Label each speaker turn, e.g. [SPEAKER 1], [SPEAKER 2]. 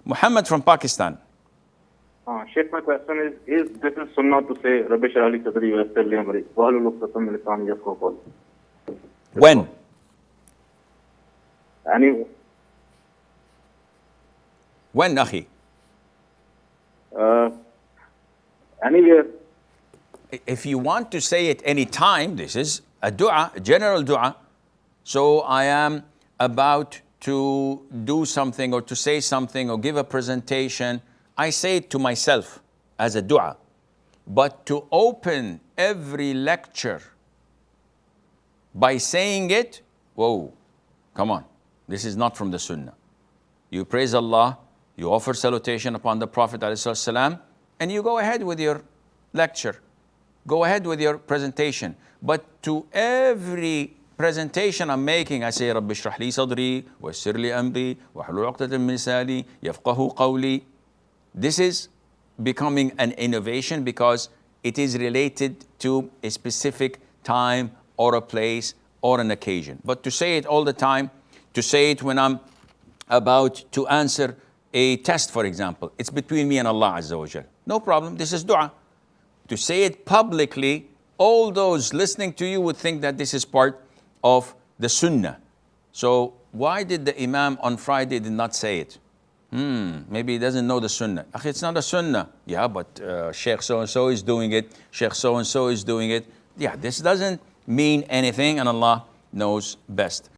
[SPEAKER 1] Muhammad from Pakistan.
[SPEAKER 2] Sheikh, my question is this is sunnah to say Rabbi shrah li sadri wa yassir li amri wahlul 'uqdatam min lisani yafqahu qawli?
[SPEAKER 1] When? When, Akhi?
[SPEAKER 2] Anywhere.
[SPEAKER 1] If you want to say it any time, this is a dua, a general dua. So I am about to do something or to say something or give a presentation. I say it to myself as a dua. But to open every lecture by saying it, whoa, come on. This is not from the Sunnah. You praise Allah, you offer salutation upon the Prophet ﷺ, and you go ahead with your lecture. Go ahead with your presentation. But to every presentation I'm making, I say, Rabbi shrah li sadri, wa yassir li amri, wa hlul 'uqdatam min lisani, yafqahu qawli. This is becoming an innovation because it is related to a specific time or a place or an occasion. But to say it all the time, to say it when I'm about to answer a test, for example, it's between me and Allah Azza wa Jal. No problem, this is dua. To say it publicly, all those listening to you would think that this is part of the Sunnah. So why did the Imam on Friday did not say it? Maybe he doesn't know the Sunnah. It's not a Sunnah. Yeah, but Sheikh so-and-so is doing it. Sheikh so-and-so is doing it. Yeah, this doesn't mean anything and Allah knows best.